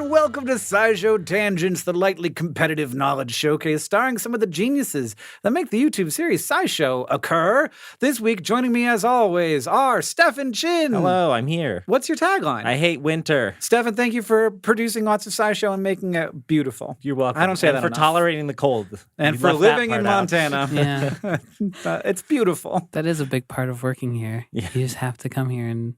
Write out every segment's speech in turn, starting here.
and welcome to SciShow Tangents, the lightly competitive knowledge showcase starring some of the geniuses that make the YouTube series SciShow occur. This week, joining me as always are Stefan Chin. Hello, I'm here. What's your tagline? I hate winter. Stefan, thank you for producing lots of SciShow and making it beautiful. You're welcome. I don't say and that for enough. Tolerating the cold. And You for left that living in part out. Montana. Yeah, It's beautiful. that is a big part of working here. Yeah. You just have to come here and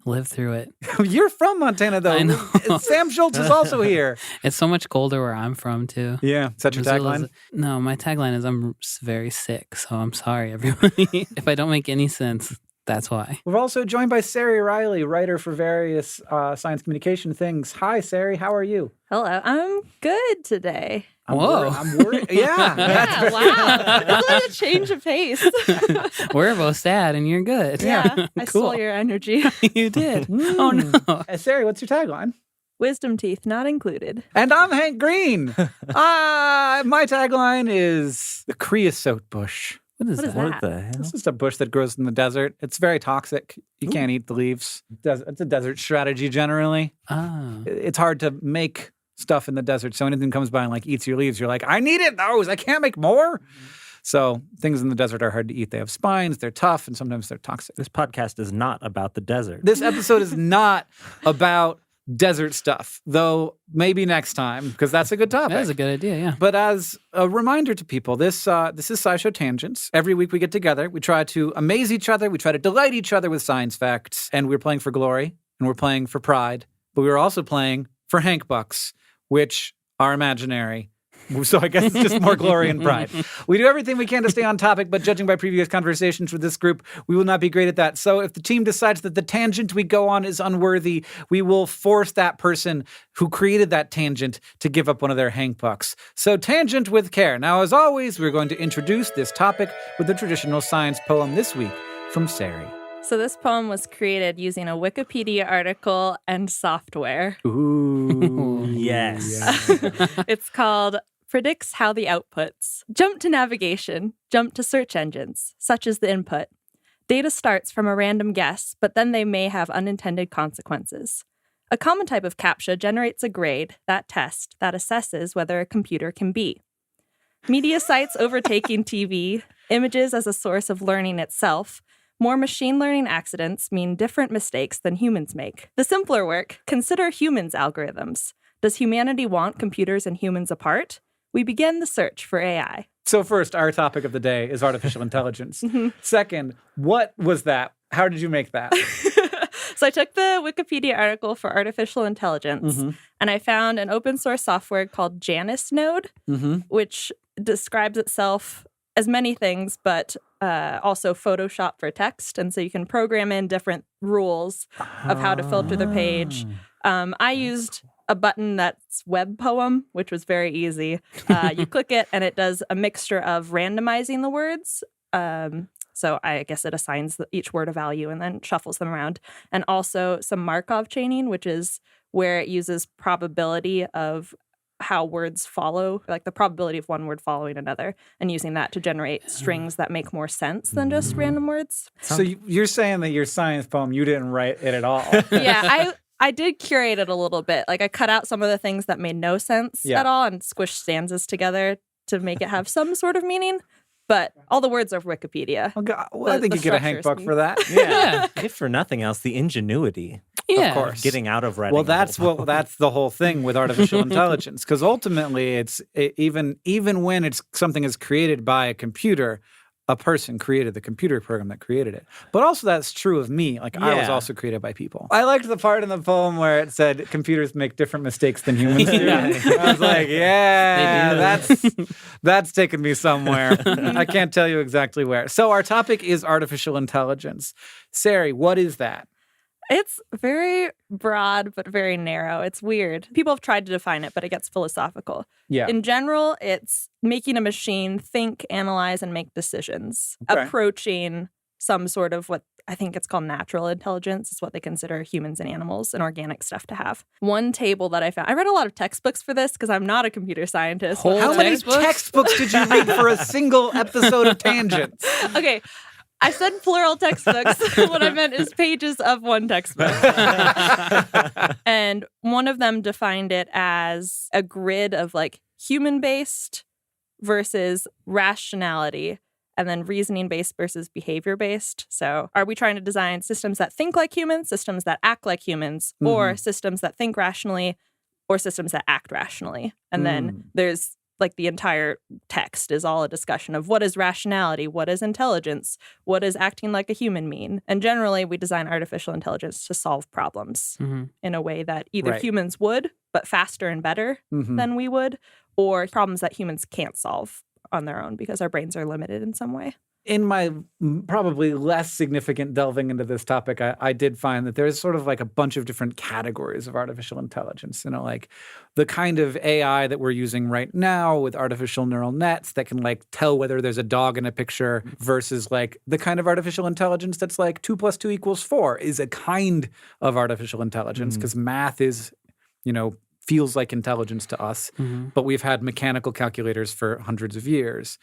live through it. You're from Montana, though. I know. Sam Schultz is also here. It's so much colder where I'm from, too. Yeah. Is that your tagline? No, my tagline is I'm very sick, so I'm sorry, everybody. If I don't make any sense, that's why. We're also joined by Sari Riley, writer for various science communication things. Hi, Sari. How are you? Hello, I'm good today. Whoa. I'm worried. Yeah. Yeah, wow. Isn't that a change of pace? We're both sad and you're good. Yeah, I Cool. stole your energy. You did. Oh, no. Sari, what's your tagline? Wisdom teeth not included. And I'm Hank Green. My tagline is the creosote bush. What is What is that? What that? the hell? This is a bush that grows in the desert. It's very toxic. You can't eat the leaves. It's a desert strategy generally. Oh. It's hard to make stuff in the desert. So anything comes by and like eats your leaves, you're like, I needed those. I can't make more. So things in the desert are hard to eat. They have spines, they're tough, and sometimes they're toxic. This podcast is not about the desert. This episode is not about desert stuff, though maybe next time, because that's a good topic. That is a good idea, yeah. But as a reminder to people, this is SciShow Tangents. Every week we get together. We try to amaze each other. We try to delight each other with science facts. And we're playing for glory, and we're playing for pride. But we were also playing for Hank Bucks, which are imaginary. So I guess it's just more glory and pride. We do everything we can to stay on topic, but judging by previous conversations with this group, we will not be great at that. So if the team decides that the tangent we go on is unworthy, we will force that person who created that tangent to give up one of their Hank Bucks. So tangent with care. Now, as always, we're going to introduce this topic with a traditional science poem this week from Sari. So this poem was created using a Wikipedia article and software. Ooh. Yes. It's called Predicts How the Outputs. Jump to navigation. Jump to search engines, such as the input. Data starts from a random guess, but then they may have unintended consequences. A common type of CAPTCHA generates a grade, that test, that assesses whether a computer can be. Media sites overtaking TV, images as a source of learning itself, more machine learning accidents mean different mistakes than humans make. The simpler work, consider humans' algorithms. Does humanity want computers and humans apart? We begin the search for AI. So first, our topic of the day is artificial intelligence. Second, what was that? How did you make that? So I took the Wikipedia article for artificial intelligence, and I found an open source software called Janus Node, which describes itself as many things, but also Photoshop for text. And so you can program in different rules of how to filter the page. I used a button that's web poem, which was very easy. You click it and it does a mixture of randomizing the words. So I guess it assigns each word a value and then shuffles them around. And also some Markov chaining, which is where it uses probability of how words follow, like the probability of one word following another, and using that to generate strings that make more sense than just random words. So you're saying that your science poem, you didn't write it at all. Yeah, I did curate it a little bit. Like I cut out some of the things that made no sense at all and squished stanzas together to make it have some sort of meaning. But all the words are Wikipedia. Well, I think you get a Hank Buck for that. Yeah. If for nothing else, the ingenuity. Yeah. Of course. Getting out of writing. Well, that's the whole thing with artificial intelligence, because ultimately, even when something is created by a computer, a person created the computer program that created it. But also that's true of me. Like I was also created by people. I liked the part in the poem where it said computers make different mistakes than humans do. I was like, yeah, that's taken me somewhere. I can't tell you exactly where. So our topic is artificial intelligence. Sari, what is that? It's very broad, but very narrow. It's weird. People have tried to define it, but it gets philosophical. Yeah. In general, it's making a machine think, analyze, and make decisions, approaching some sort of what I think it's called natural intelligence. It's what they consider humans and animals and organic stuff to have. One table that I found, I read a lot of textbooks for this because I'm not a computer scientist. How many textbooks did you read for a single episode of Tangents? Okay. I said plural textbooks. What I meant is pages of one textbook. And one of them defined it as a grid of like human-based versus rationality, and then reasoning-based versus behavior-based. So are we trying to design systems that think like humans, systems that act like humans, or systems that think rationally, or systems that act rationally? And then there's like the entire text is all a discussion of what is rationality, what is intelligence, what does acting like a human mean? And generally, we design artificial intelligence to solve problems in a way that either humans would, but faster and better than we would, or problems that humans can't solve on their own because our brains are limited in some way. In my probably less significant delving into this topic, I did find that there's sort of like a bunch of different categories of artificial intelligence. You know, like the kind of AI that we're using right now with artificial neural nets that can like tell whether there's a dog in a picture versus like the kind of artificial intelligence that's like 2 + 2 = 4 is a kind of artificial intelligence because math is, you know, feels like intelligence to us, but we've had mechanical calculators for hundreds of years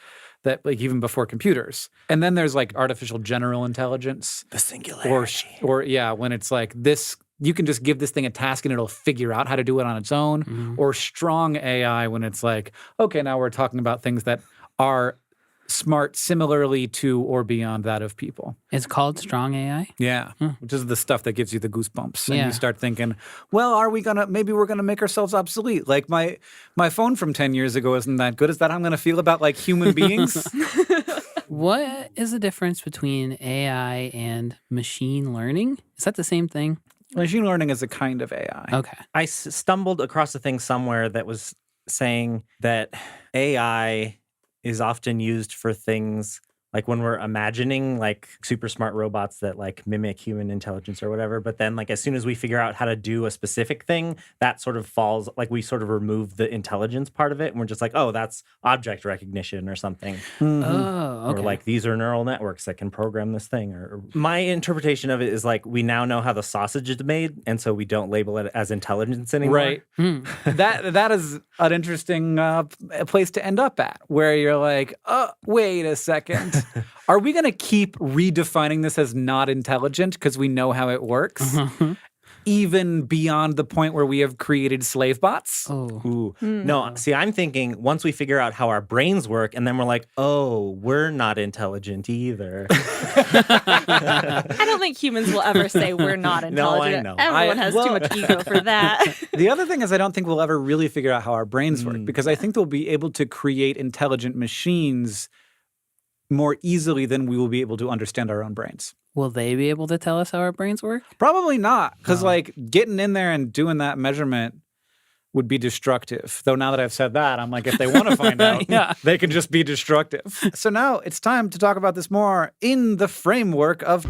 that like even before computers. And then there's like artificial general intelligence. The singularity. Or when it's like this, you can just give this thing a task and it'll figure out how to do it on its own. Or strong AI when it's like, okay, now we're talking about things that are smart similarly to or beyond that of people. It's called strong AI? Yeah, which is the stuff that gives you the goosebumps. And you start thinking, well, maybe we're going to make ourselves obsolete. Like my phone from 10 years ago isn't that good. Is that how I'm going to feel about like human beings? What is the difference between AI and machine learning? Is that the same thing? Machine learning is a kind of AI. Okay. I stumbled across a thing somewhere that was saying that AI is often used for things like when we're imagining like super smart robots that like mimic human intelligence or whatever. But then like as soon as we figure out how to do a specific thing, that sort of falls, like we sort of remove the intelligence part of it. And we're just like, oh, that's object recognition or something. Oh, okay. Or like these are neural networks that can program this thing. Or my interpretation of it is like we now know how the sausage is made. And so we don't label it as intelligence anymore. Right. That is an interesting place to end up at, where you're like, oh, wait a second. Are we going to keep redefining this as not intelligent because we know how it works? Even beyond the point where we have created slave bots? Ooh. No, see, I'm thinking once we figure out how our brains work, and then we're like, oh, we're not intelligent either. I don't think humans will ever say we're not intelligent. No, I know. Everyone has too much ego for that. The other thing is I don't think we'll ever really figure out how our brains work, because I think they'll be able to create intelligent machines more easily than we will be able to understand our own brains. Will they be able to tell us how our brains work? Probably not, because like getting in there and doing that measurement would be destructive. Though now that I've said that, I'm like, if they want to find out, they can just be destructive. So now it's time to talk about this more in the framework of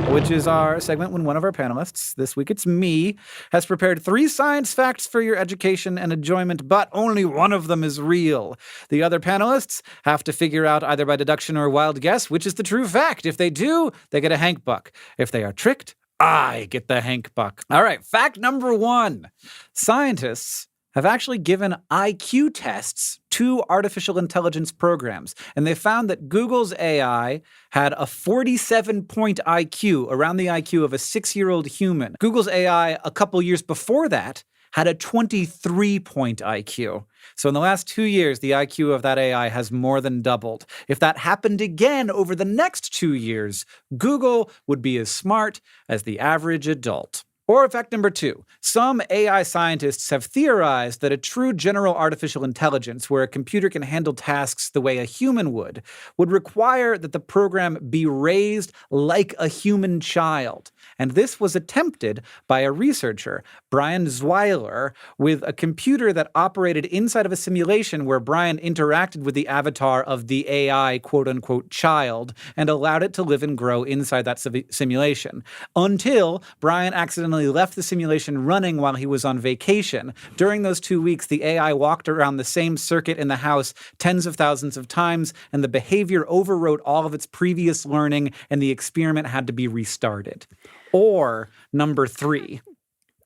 which is our segment when one of our panelists, this week it's me, has prepared 3 science facts for your education and enjoyment, but only one of them is real. The other panelists have to figure out either by deduction or wild guess which is the true fact. If they do, they get a Hank buck. If they are tricked, I get the Hank buck. All right, fact number 1. Scientists have actually given IQ tests to artificial intelligence programs, and they found that Google's AI had a 47-point IQ, around the IQ of a 6-year-old human. Google's AI a couple years before that had a 23-point IQ. So in the last 2 years, the IQ of that AI has more than doubled. If that happened again over the next 2 years, Google would be as smart as the average adult. Or fact number 2, some AI scientists have theorized that a true general artificial intelligence, where a computer can handle tasks the way a human would require that the program be raised like a human child. And this was attempted by a researcher, Brian Zweiler, with a computer that operated inside of a simulation where Brian interacted with the avatar of the AI quote-unquote child and allowed it to live and grow inside that simulation. Until Brian accidentally left the simulation running while he was on vacation. During those 2 weeks, the AI walked around the same circuit in the house tens of thousands of times, and the behavior overwrote all of its previous learning, and the experiment had to be restarted. Or number 3.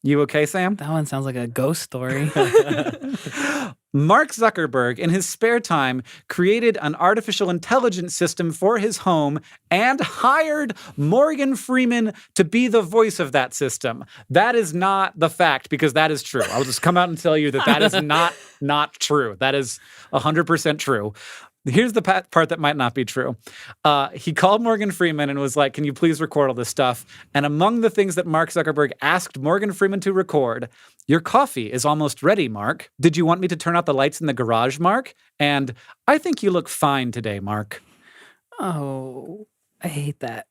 You okay, Sam? That one sounds like a ghost story. Mark Zuckerberg, in his spare time, created an artificial intelligence system for his home and hired Morgan Freeman to be the voice of that system. That is not the fact, because that is true. I'll just come out and tell you that is not true. That is 100% true. Here's the part that might not be true. He called Morgan Freeman and was like, can you please record all this stuff? And among the things that Mark Zuckerberg asked Morgan Freeman to record, your coffee is almost ready, Mark. Did you want me to turn out the lights in the garage, Mark? And I think you look fine today, Mark. Oh, I hate that.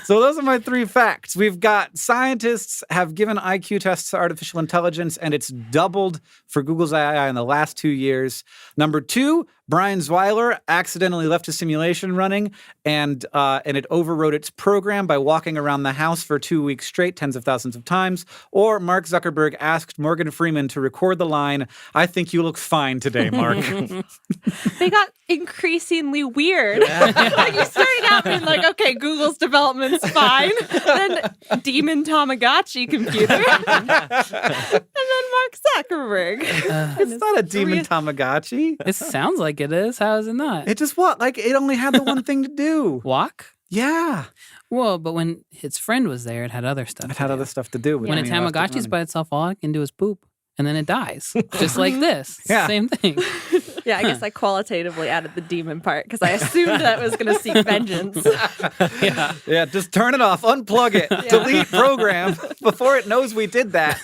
So those are my 3 facts. We've got scientists have given IQ tests to artificial intelligence, and it's doubled for Google's AI in the last 2 years. Number 2, Brian Zweiler accidentally left a simulation running, and it overrode its program by walking around the house for 2 weeks straight, tens of thousands of times. Or Mark Zuckerberg asked Morgan Freeman to record the line, I think you look fine today, Mark. They got increasingly weird. Like you started out being like, okay, Google's development's fine. Then Demon Tamagotchi computer. And then Mark Zuckerberg. It's not a demon Tamagotchi. It sounds like it is. How is it not? It just what? Like, it only had the one thing to do. Walk? Yeah. Well, but when its friend was there, it had other stuff. It had other stuff to do. When a Tamagotchi's by itself, all it can do is poop. And then it dies. Just like this. Yeah. Same thing. Yeah, I guess I qualitatively added the demon part because I assumed that was going to seek vengeance. Yeah, just turn it off, unplug it, delete program before it knows we did that.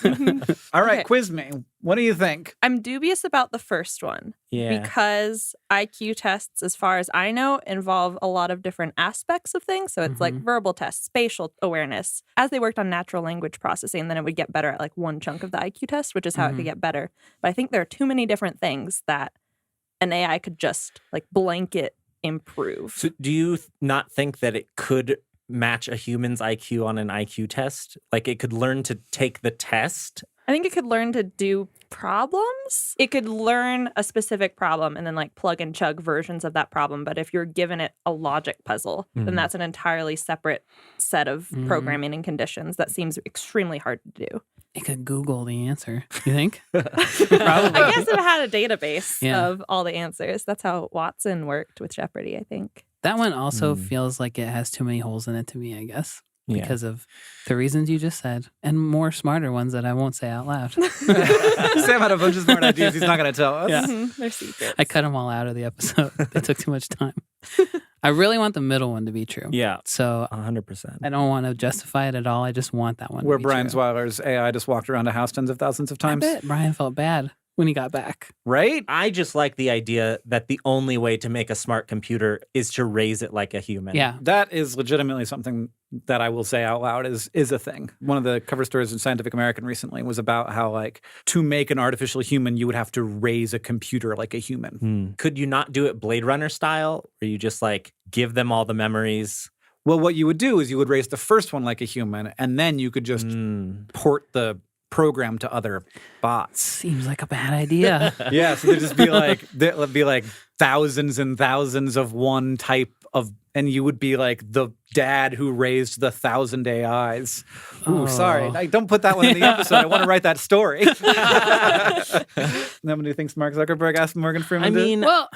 All right, Okay. quiz me. What do you think? I'm dubious about the first one because IQ tests, as far as I know, involve a lot of different aspects of things. So it's like verbal tests, spatial awareness. As they worked on natural language processing, then it would get better at like one chunk of the IQ test, which is how it could get better. But I think there are too many different things that an AI could just like blanket improve. So do you not think that it could match a human's IQ on an IQ test? Like it could learn to take the test? I think it could learn to do problems. It could learn a specific problem and then like plug and chug versions of that problem. But if you're given it a logic puzzle, then that's an entirely separate set of programming and conditions that seems extremely hard to do. It could Google the answer. You think? I guess if it had a database of all the answers. That's how Watson worked with Jeopardy, I think. That one also feels like it has too many holes in it to me, I guess. Because of the reasons you just said, and more smarter ones that I won't say out loud. Sam had a bunch of smart ideas he's not going to tell us. Yeah. They're secrets. I cut them all out of the episode. It took too much time. I really want the middle one to be true. Yeah. So 100%. I don't want to justify it at all. I just want that one Where to be Brian true. Zweiler's AI just walked around a house tens of thousands of I times. bet Brian felt bad when he got back. Right? I just like the idea that the only way to make a smart computer is to raise it like a human. Yeah. That is legitimately something that I will say out loud is a thing. One of the cover stories in Scientific American recently was about how, like, to make an artificial human, you would have to raise a computer like a human. Could you not do it Blade Runner style, where you just like give them all the memories? Well, what you would do is you would raise the first one like a human, and then you could just port the program to other bots. Seems like a bad idea. Yeah, so there'd be like thousands and thousands of one type of, and you would be like the dad who raised the 1,000 AIs. Ooh, sorry. Don't put that one in the episode. I want to write that story. Nobody thinks Mark Zuckerberg asked Morgan Freeman I mean, Well,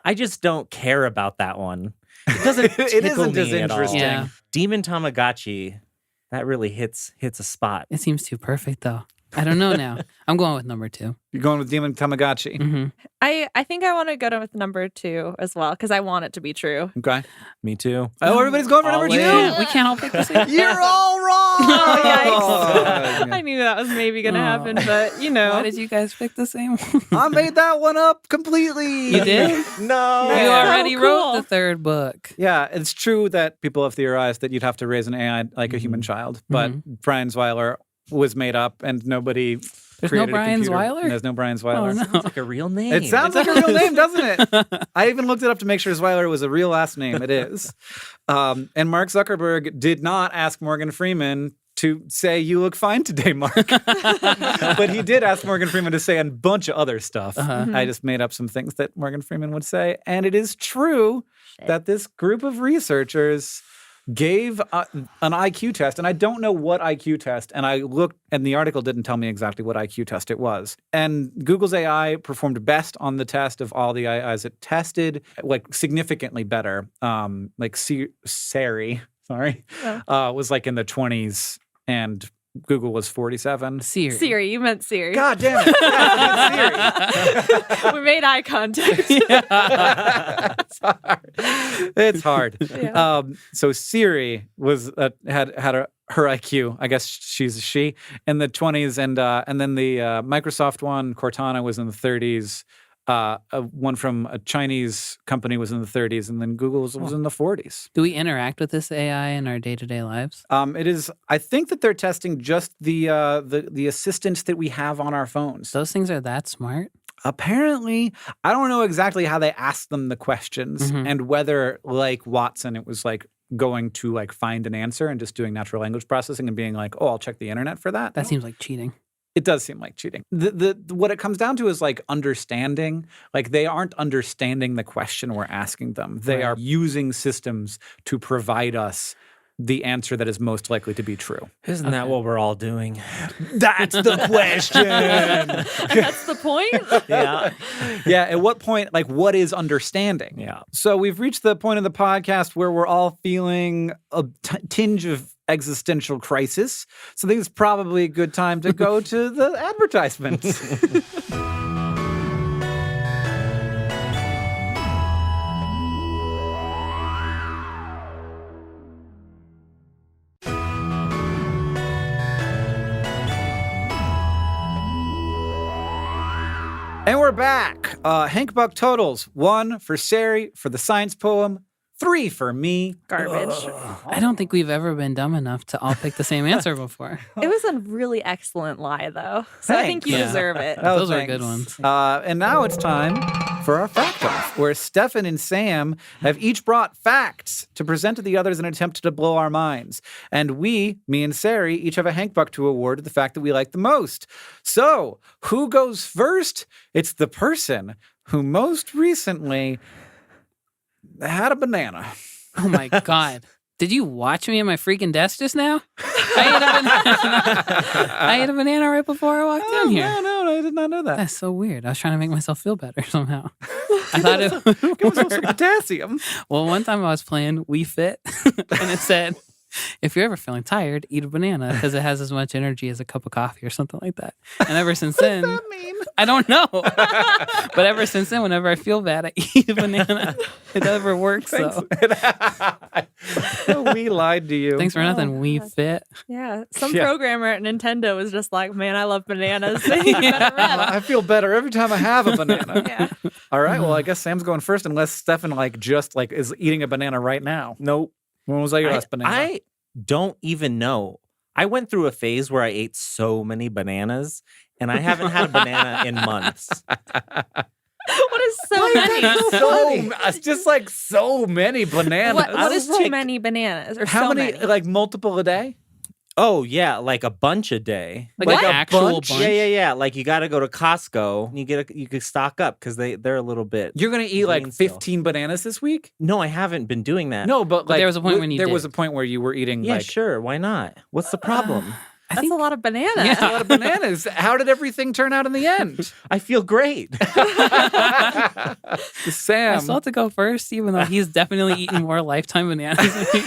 I just don't care about that one. It doesn't It tickle isn't as me at all. interesting. Yeah. Demon Tamagotchi, that really hits a spot. it seems too perfect, though. I don't know now. I'm going with number 2. You're going with Demon Tamagotchi. Mm-hmm. I think I want to go with number 2 as well because I want it to be true. Okay. Me too. Oh, everybody's going for number All 2? in. We can't all pick the same. You're all wrong! Yikes. I knew that was maybe going to happen, but you know. Why did you guys pick the same one? I made that one up completely. You did? No. You Yeah. already Oh, wrote cool. the 3rd book. Yeah, it's true that people have theorized that you'd have to raise an AI like a human child, but Brian Zweiler was made up and nobody There's created no Brian a computer. Zweiler? And there's no Brian Oh, Zweiler. no. Sounds like a real name. It sounds like a real name, doesn't it? I even looked it up to make sure Zweiler was a real last name. It is. And Mark Zuckerberg did not ask Morgan Freeman to say, you look fine today, Mark. But he did ask Morgan Freeman to say a bunch of other stuff. I just made up some things that Morgan Freeman would say. And it is true that this group of researchers gave an IQ test, and I don't know what IQ test, and I looked, and the article didn't tell me exactly what IQ test it was. And Google's AI performed best on the test of all the AIs it tested, like significantly better. Like Siri, was like in the 20s, and Google was 47. Siri, you meant Siri. God damn it. Siri. We made eye contact. It's hard. Yeah. So Siri was had her IQ. I guess she's a she in the 20s, and then the Microsoft one, Cortana, was in the 30s. One from a Chinese company was in the 30s, and then Google was in the 40s. Do we interact with this AI in our day-to-day lives? It is. I think that they're testing just the assistants that we have on our phones. Those things are that smart? Apparently, I don't know exactly how they asked them the questions and whether, like Watson, it was like going to like find an answer and just doing natural language processing and being like, oh, I'll check the internet for that. That seems like cheating. It does seem like cheating. The what it comes down to is like understanding. Like they aren't understanding the question we're asking them. They are using systems to provide us the answer that is most likely to be true. Isn't that what we're all doing? That's the question. And that's the point? Yeah. Yeah. At what point, like, what is understanding? Yeah. So we've reached the point of the podcast where we're all feeling a tinge of existential crisis. So I think it's probably a good time to go to the advertisements. And we're back. Hank Buck totals: 1 for Sari for the science poem, 3 for me. Garbage. I don't think we've ever been dumb enough to all pick the same answer before. It was a really excellent lie, though. So I think you Yeah. deserve it. Oh, Those are thanks. good ones. And now it's time for our fact off, where Stefan and Sam have each brought facts to present to the others in an attempt to blow our minds. And we, me and Sari, each have a Hank Buck to award to the fact that we like the most. So, who goes first? It's the person who most recently had a banana. Oh my God. Did you watch me at my freaking desk just now? I ate a banana right before I walked in here. No, I did not know that. That's so weird. I was trying to make myself feel better somehow. I thought it would Give us some work. potassium. Well, one time I was playing Wii Fit, and it said, if you're ever feeling tired, eat a banana because it has as much energy as a cup of coffee or something like that. And ever since then, What does that mean? I don't know. But ever since then, whenever I feel bad, I eat a banana. It never works, though. We lied to you. Thanks for nothing, Wii Fit. Yeah. Some Yeah. programmer at Nintendo was just like, man, I love bananas. They need better rep. I feel better every time I have a banana. Yeah. All right. Well, I guess Sam's going first, unless Stefan just is eating a banana right now. Nope. When was that your last banana? I don't even know. I went through a phase where I ate so many bananas, and I haven't had a banana in months. What is so many? It's just like so many bananas. What is was too like, many bananas? Or How so many? Like multiple a day? Oh, yeah, like a bunch a day. Like a an actual bunch? bunch? Yeah. Like you got to go to Costco. And you can stock up because they're a little bit. You're gonna eat like lean still. 15 bananas this week? No, I haven't been doing that. No, but like there was a point when you there did. was a point where you were eating Yeah, like sure. Why not? What's the problem? That's a lot of bananas. a lot of bananas. How did everything turn out in the end? I feel great. Sam. I still have to go first, even though he's definitely eaten more lifetime bananas than me.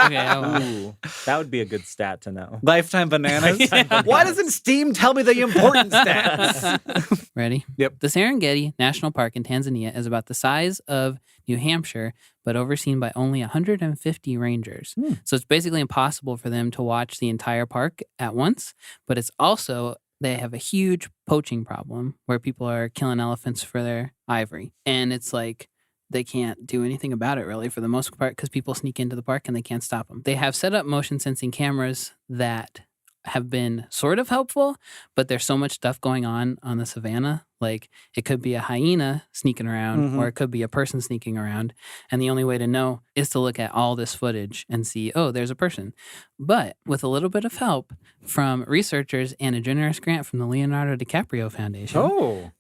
Okay, I won't. Ooh, that would be a good stat to know. Lifetime bananas. Why doesn't Steam tell me the important stats? Ready? Yep. The Serengeti National Park in Tanzania is about the size of New Hampshire, but overseen by only 150 rangers. So it's basically impossible for them to watch the entire park at once, but it's also, they have a huge poaching problem where people are killing elephants for their ivory. And it's like, they can't do anything about it really for the most part because people sneak into the park and they can't stop them. They have set up motion sensing cameras that have been sort of helpful, but there's so much stuff going on the savannah. Like it could be a hyena sneaking around or it could be a person sneaking around. And the only way to know is to look at all this footage and see, oh, there's a person. But with a little bit of help from researchers and a generous grant from the Leonardo DiCaprio Foundation,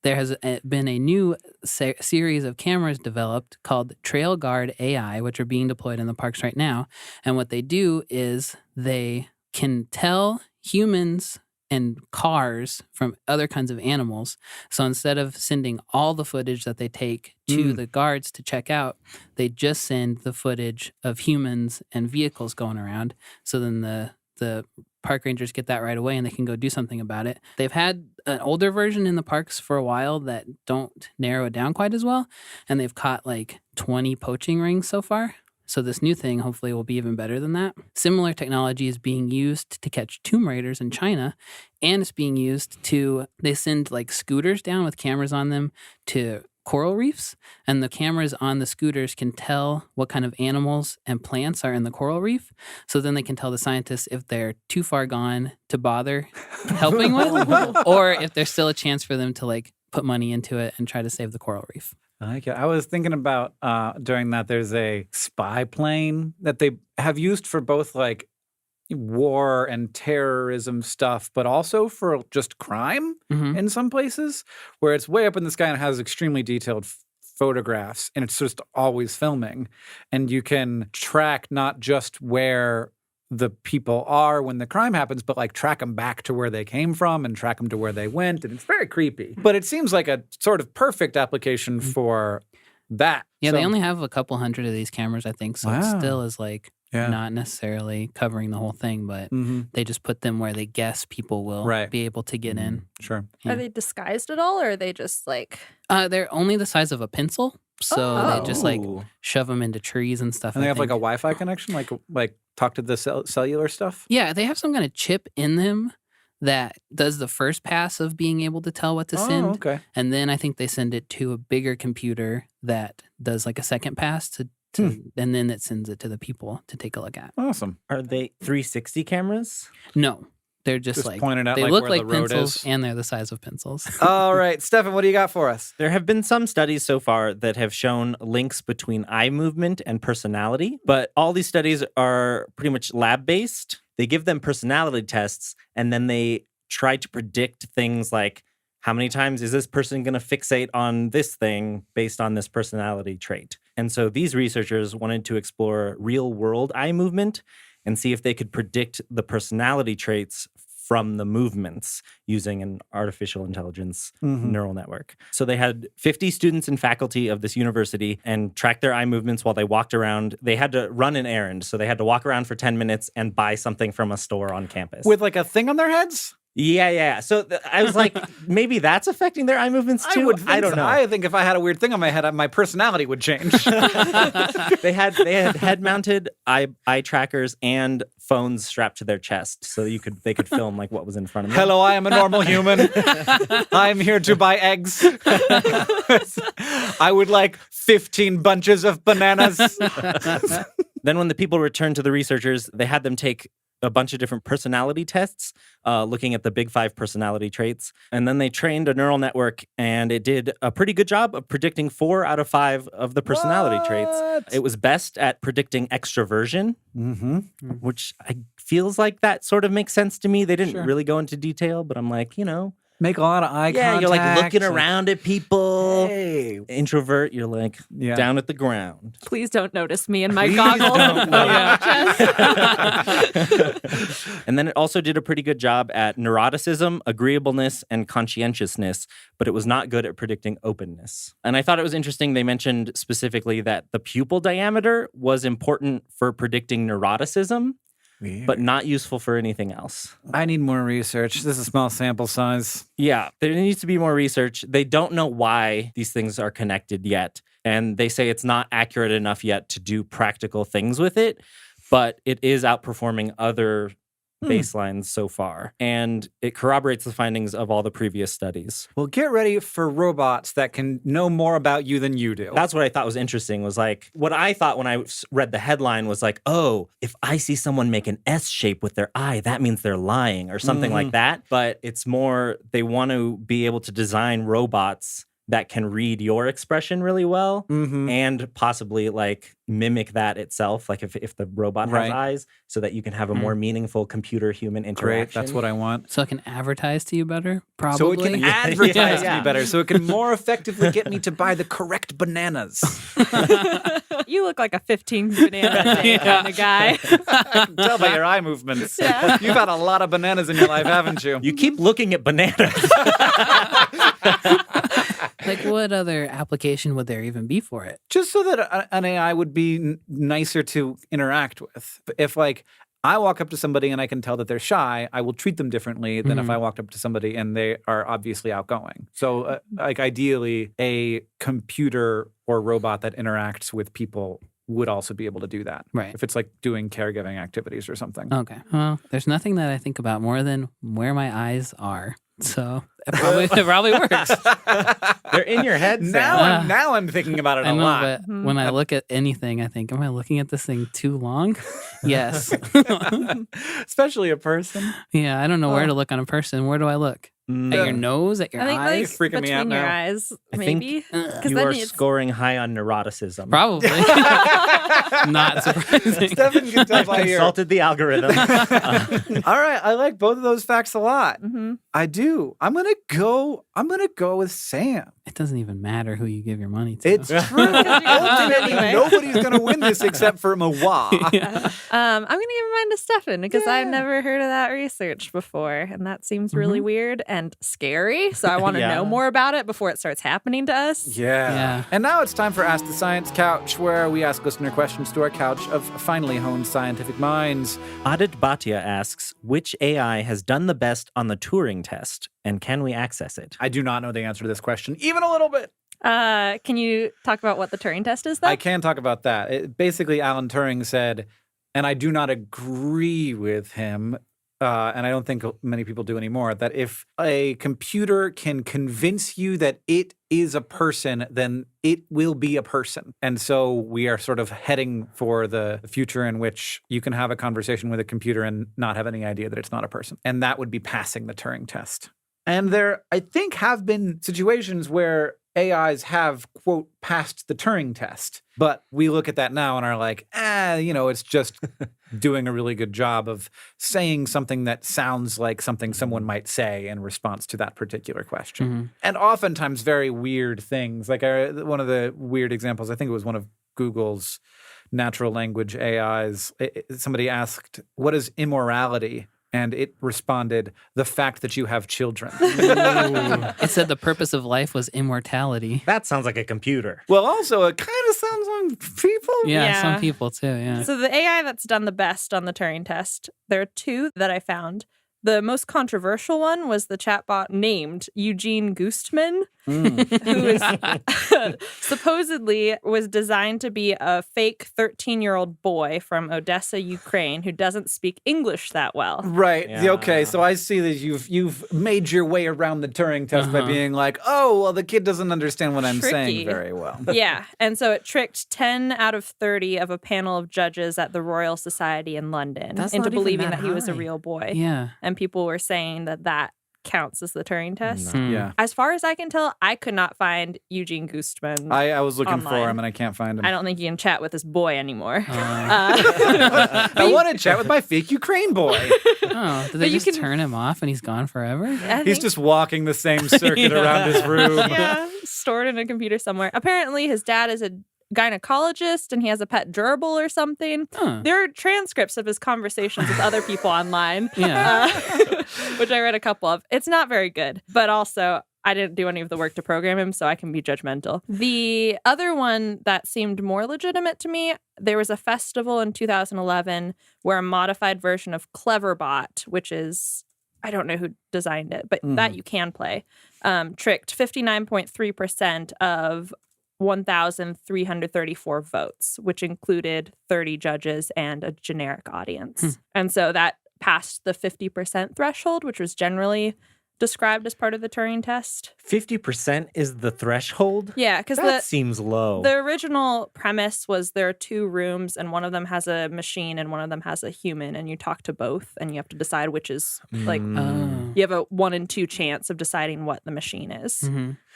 there has been a new series of cameras developed called Trail Guard AI, which are being deployed in the parks right now. And what they do is they can tell humans and cars from other kinds of animals. So instead of sending all the footage that they take to the guards to check out, they just send the footage of humans and vehicles going around. So then the park rangers get that right away and they can go do something about it. They've had an older version in the parks for a while that don't narrow it down quite as well. And they've caught like 20 poaching rings so far. So this new thing hopefully will be even better than that. Similar technology is being used to catch tomb raiders in China, and it's being used they send like scooters down with cameras on them to coral reefs, and the cameras on the scooters can tell what kind of animals and plants are in the coral reef. So then they can tell the scientists if they're too far gone to bother helping with, or if there's still a chance for them to like put money into it and try to save the coral reef. I like it. I was thinking about during that there's a spy plane that they have used for both like war and terrorism stuff, but also for just crime in some places where it's way up in the sky and has extremely detailed photographs and it's just always filming. And you can track not just where the people are when the crime happens, but like track them back to where they came from and track them to where they went. And it's very creepy. But it seems like a sort of perfect application for that. Yeah, they only have a couple hundred of these cameras, I think. So it still is like not necessarily covering the whole thing, but they just put them where they guess people will be able to get in. Sure. Are they disguised at all, or are they just like... They're only the size of a pencil. So they just like shove them into trees and stuff. And they have like a Wi-Fi connection, like talk to the cellular stuff? Yeah, they have some kind of chip in them that does the first pass of being able to tell what to send. Okay. And then I think they send it to a bigger computer that does like a second pass and then it sends it to the people to take a look at. Awesome. Are they 360 cameras? No. They're just like pointed out they like look where like the road pencils is. and they're the size of pencils. All right, Stefan, what do you got for us? There have been some studies so far that have shown links between eye movement and personality, but all these studies are pretty much lab-based. They give them personality tests, and then they try to predict things like how many times is this person going to fixate on this thing based on this personality trait. And so these researchers wanted to explore real-world eye movement and see if they could predict the personality traits from the movements using an artificial intelligence neural network. So they had 50 students and faculty of this university and tracked their eye movements while they walked around. They had to run an errand, so they had to walk around for 10 minutes and buy something from a store on campus. With like a thing on their heads? Yeah. So I was like, maybe that's affecting their eye movements too? I don't know. I think if I had a weird thing on my head, my personality would change. They had head-mounted eye trackers and phones strapped to their chest, so they could film like what was in front of them. Hello, I am a normal human. I'm here to buy eggs. I would like 15 bunches of bananas. Then when the people returned to the researchers, they had them take a bunch of different personality tests, looking at the big 5 personality traits. And then they trained a neural network, and it did a pretty good job of predicting 4 out of 5 of the personality traits. It was best at predicting extroversion, which feels like that sort of makes sense to me. They didn't really go into detail, but I'm like, Make a lot of eye contact. Yeah, you're like looking around at people. Hey. Introvert, you're like down at the ground. Please don't notice me in my goggles. And then it also did a pretty good job at neuroticism, agreeableness, and conscientiousness, but it was not good at predicting openness. And I thought it was interesting. They mentioned specifically that the pupil diameter was important for predicting neuroticism. Weird. But not useful for anything else. I need more research. This is a small sample size. Yeah, there needs to be more research. They don't know why these things are connected yet. And they say it's not accurate enough yet to do practical things with it. But it is outperforming other baselines so far. And it corroborates the findings of all the previous studies. Well, get ready for robots that can know more about you than you do. That's what I thought was interesting, was like, what I thought when I read the headline was like, oh, if I see someone make an S shape with their eye, that means they're lying or something like that. But it's more, they want to be able to design robots that can read your expression really well Mm-hmm. and possibly like mimic that itself, like if the robot Right. has eyes, so that you can have a more meaningful computer-human Great. interaction. That's what I want. So it can advertise to you better, So it probably. can Yeah. advertise to Yeah. me better. So it can more effectively get me to buy the correct bananas. You look like a 15 banana a day kind of guy. I can tell by your eye movements. Yeah. You've had a lot of bananas in your life, haven't you? You keep looking at bananas. Like, what other application would there even be for it? Just so that an AI would be nicer to interact with. If like I walk up to somebody and I can tell that they're shy, I will treat them differently than if I walked up to somebody and they are obviously outgoing. So like ideally a computer or robot that interacts with people would also be able to do that. Right. If it's like doing caregiving activities or something. Okay. Well, there's nothing that I think about more than where my eyes are. So it probably works. They're in your head, Sam. Now I'm thinking about it I a know, lot. but when I look at anything, I think, am I looking at this thing too long? Yes. Especially a person. Yeah, I don't know where to look on a person. Where do I look? At your nose? At your I think eyes? like You're freaking me out between your now. eyes, I maybe. think 'Cause you then are it's- scoring high on neuroticism. Probably. Not surprising. Stefan can tell I've by here. consulted the algorithm. All right, I like both of those facts a lot. Mhm. I do. I'm gonna go with Sam. It doesn't even matter who you give your money to. It's true. Ultimately, Anyway. nobody's gonna win this except for Mawa. I'm going to give mine to Stefan because I've never heard of that research before. And that seems really weird and scary. So I want to Yeah. know more about it before it starts happening to us. Yeah. And now it's time for Ask the Science Couch, where we ask listener questions to our couch of finely honed scientific minds. Adit Bhatia asks, which AI has done the best on the Turing test, and can we access it? I do not know the answer to this question, even a little bit. Can you talk about what the Turing test is, though? I can talk about that. Basically, Alan Turing said, and I do not agree with him, and I don't think many people do anymore, that if a computer can convince you that it is a person, then it will be a person. And so we are sort of heading for the future in which you can have a conversation with a computer and not have any idea that it's not a person. And that would be passing the Turing test. And there, I think, have been situations where AIs have, quote, passed the Turing test. But we look at that now and are like, it's just doing a really good job of saying something that sounds like something someone might say in response to that particular question. And oftentimes very weird things. Like one of the weird examples, I think it was one of Google's natural language AIs. Somebody asked, what is immorality? And it responded, the fact that you have children. It said the purpose of life was immortality. That sounds like a computer. Well, also, it kind of sounds on people. Yeah, Yeah. some people too, yeah. So the AI that's done the best on the Turing test, there are two that I found. The most controversial one was the chatbot named Eugene Goostman, who is supposedly was designed to be a fake 13-year-old boy from Odessa, Ukraine, who doesn't speak English that well. Right. Yeah. Okay. So I see that you've made your way around the Turing test by being like, oh, well, the kid doesn't understand what I'm saying Tricky. very well. Yeah. And so it tricked 10 out of 30 of a panel of judges at the Royal Society in London That's into not even believing that that he was a high. real boy. Yeah. And people were saying that counts as the Turing test. Hmm. Yeah. As far as I can tell, I could not find Eugene Goostman. I was looking for Online. him and I can't find him. I don't think you can chat with this boy anymore. I want to chat with my fake Ukraine boy. Oh, did But they you just can- turn him off and he's gone forever? I He's think- just walking the same circuit around his room. yeah, stored in a computer somewhere. Apparently, his dad is a gynecologist and he has a pet gerbil or something. Huh. There are transcripts of his conversations with other people online, Yeah. which I read a couple of. It's not very good, but also I didn't do any of the work to program him, so I can be judgmental. The other one that seemed more legitimate to me, there was a festival in 2011 where a modified version of Cleverbot, which is, I don't know who designed it, but that you can play, tricked 59.3% of 1,334 votes, which included 30 judges and a generic audience. And so that passed the 50% threshold, which was generally described as part of the Turing test. 50% is the threshold? Yeah, because that seems low. The original premise was there are 2 rooms and one of them has a machine and one of them has a human, and you talk to both and you have to decide which is like you have a 1 in 2 chance of deciding what the machine is.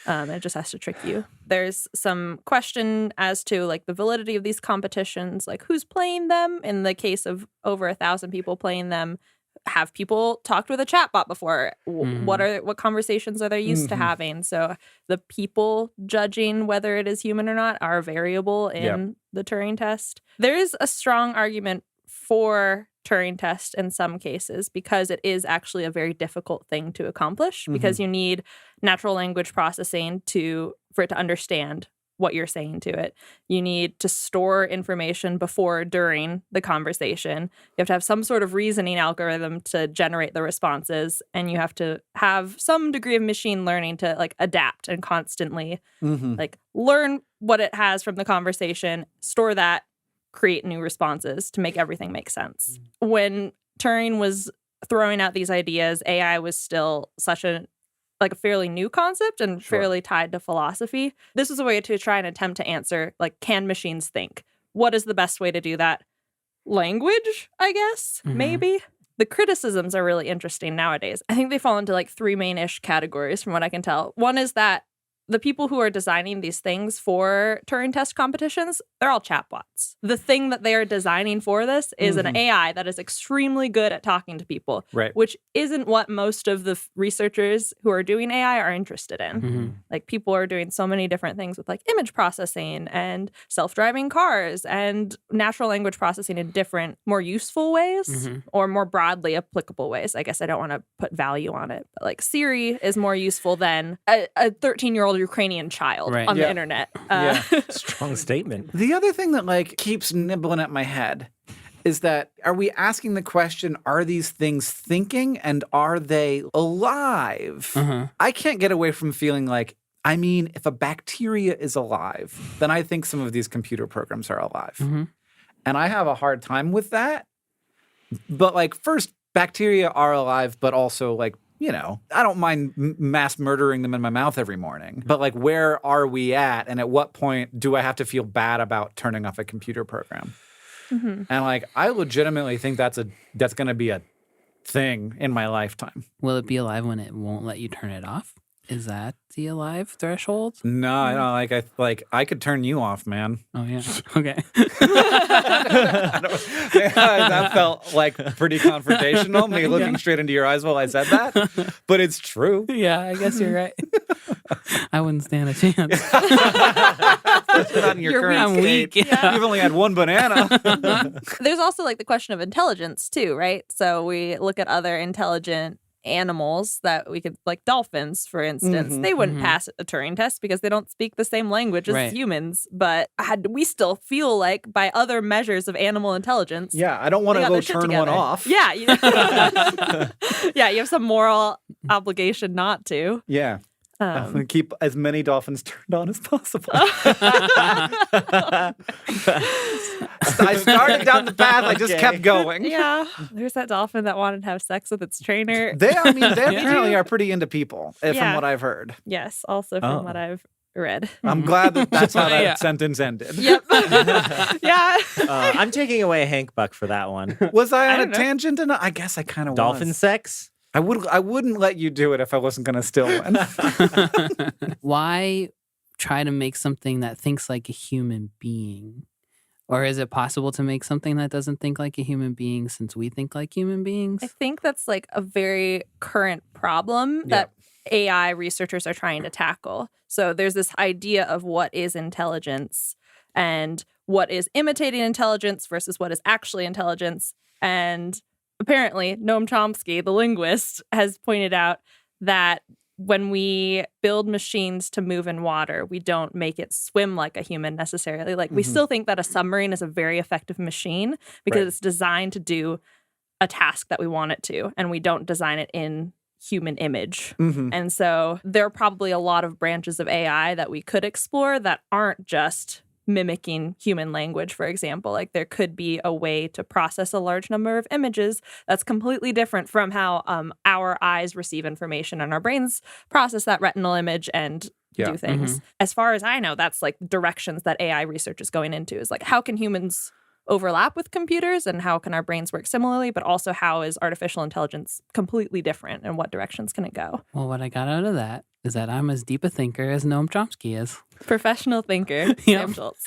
It just has to trick you. There's some question as to like the validity of these competitions, like who's playing them. In the case of over 1,000 people playing them, have people talked with a chatbot before? What conversations are they used to having? So the people judging whether it is human or not are variable in the Turing test. There is a strong argument for Turing test in some cases because it is actually a very difficult thing to accomplish because you need natural language processing for it to understand what you're saying to it. You need to store information before, during the conversation. You have to have some sort of reasoning algorithm to generate the responses, and you have to have some degree of machine learning to like adapt and constantly like learn what it has from the conversation, store that, create new responses to make everything make sense. When Turing was throwing out these ideas, AI was still such a fairly new concept and fairly tied to philosophy. This was a way to try and attempt to answer, like, can machines think? What is the best way to do that? Language, I guess, maybe. The criticisms are really interesting nowadays. I think they fall into like 3 main-ish categories from what I can tell. One is that the people who are designing these things for Turing test competitions, they're all chatbots. The thing that they are designing for this is an AI that is extremely good at talking to people, which isn't what most of the researchers who are doing AI are interested in. Like, people are doing so many different things with like image processing and self-driving cars and natural language processing in different, more useful ways or more broadly applicable ways. I guess I don't want to put value on it, but like Siri is more useful than a 13-year-old Ukrainian child on the internet. Strong statement. The other thing that like keeps nibbling at my head is that, are we asking the question, are these things thinking and are they alive? I can't get away from feeling like, I mean, if a bacteria is alive, then I think some of these computer programs are alive. And I have a hard time with that. But like, first, bacteria are alive, but also like, you know, I don't mind mass murdering them in my mouth every morning. But like, where are we at? And at what point do I have to feel bad about turning off a computer program? And like, I legitimately think that's going to be a thing in my lifetime. Will it be alive when it won't let you turn it off? Is that the alive threshold? No, I don't. I could turn you off, man. Oh yeah. Okay. That felt like pretty confrontational. Me looking straight into your eyes while I said that, but it's true. Yeah, I guess you're right. I wouldn't stand a chance. Not in your current I'm state. weak. Yeah. You've only had one banana. There's also like the question of intelligence too, right? So we look at other intelligent animals that we could, like dolphins, for instance. They wouldn't pass a Turing test because they don't speak the same language as humans. But we still feel like, by other measures of animal intelligence, I don't want to go turn one off. Yeah, you have some moral obligation not to. Yeah. Keep as many dolphins turned on as possible. I started down the path. I just kept going. Yeah. There's that dolphin that wanted to have sex with its trainer. They apparently are pretty into people, from what I've heard. Yes, also from what I've read. I'm glad that's how that sentence ended. Yep. I'm taking away Hank Buck for that one. Was I on a tangent? I guess I kind of was. Dolphin sex? I wouldn't let you do it if I wasn't going to still win. Why try to make something that thinks like a human being? Or is it possible to make something that doesn't think like a human being since we think like human beings? I think that's like a very current problem that AI researchers are trying to tackle. So there's this idea of what is intelligence and what is imitating intelligence versus what is actually intelligence. And apparently, Noam Chomsky, the linguist, has pointed out that when we build machines to move in water, we don't make it swim like a human necessarily. Like, we still think that a submarine is a very effective machine because it's designed to do a task that we want it to, and we don't design it in human image. And so there are probably a lot of branches of AI that we could explore that aren't just mimicking human language, for example. Like there could be a way to process a large number of images that's completely different from how our eyes receive information and our brains process that retinal image and do things. As far as I know, that's like directions that AI research is going into, is like, how can humans overlap with computers and how can our brains work similarly, but also how is artificial intelligence completely different and what directions can it go? Well, what I got out of that is that I'm as deep a thinker as Noam Chomsky is. Professional thinker, Sam Schultz.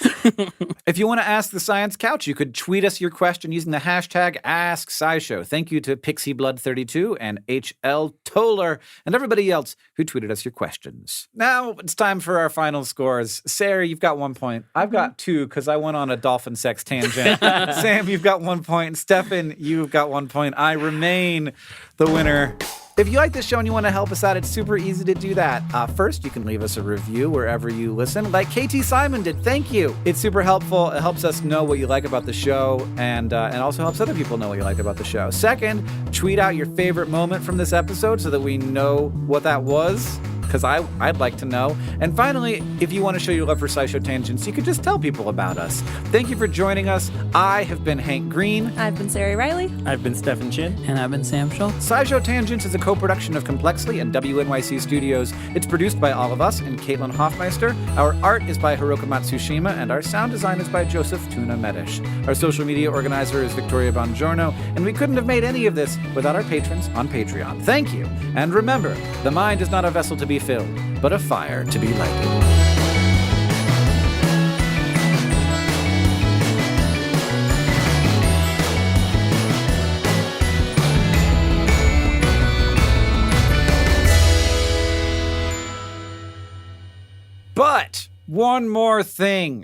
If you want to ask the Science Couch, you could tweet us your question using the hashtag #AskSciShow. Thank you to PixieBlood32 and HL Toller and everybody else who tweeted us your questions. Now it's time for our final scores. Sarah, you've got 1 point. I've got 2 because I went on a dolphin sex tangent. Sam, you've got 1 point. Stefan, you've got 1 point. I remain the winner. If you like this show and you want to help us out, it's super easy to do that. First, you can leave us a review wherever you listen, like KT Simon did. Thank you. It's super helpful. It helps us know what you like about the show and also helps other people know what you like about the show. Second, tweet out your favorite moment from this episode so that we know what that was, because I'd like to know. And finally, if you want to show your love for SciShow Tangents, you could just tell people about us. Thank you for joining us. I have been Hank Green. I've been Sari Riley. I've been Stefan Chin. And I've been Sam Schultz. SciShow Tangents is a co-production of Complexly and WNYC Studios. It's produced by all of us and Caitlin Hoffmeister. Our art is by Hiroka Matsushima, and our sound design is by Joseph Tuna Medish. Our social media organizer is Victoria Bongiorno, and we couldn't have made any of this without our patrons on Patreon. Thank you. And remember, the mind is not a vessel to be filled, but a fire to be lighted. But one more thing.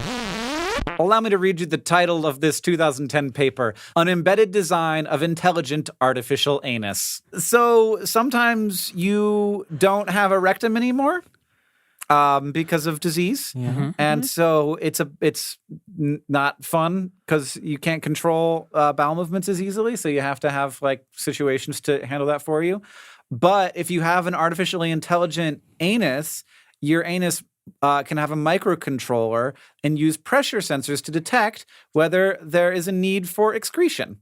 Allow me to read you the title of this 2010 paper, An Embedded Design of Intelligent Artificial Anus. So sometimes you don't have a rectum anymore because of disease. And so it's not fun because you can't control bowel movements as easily. So you have to have like situations to handle that for you. But if you have an artificially intelligent anus, your anus can have a microcontroller and use pressure sensors to detect whether there is a need for excretion.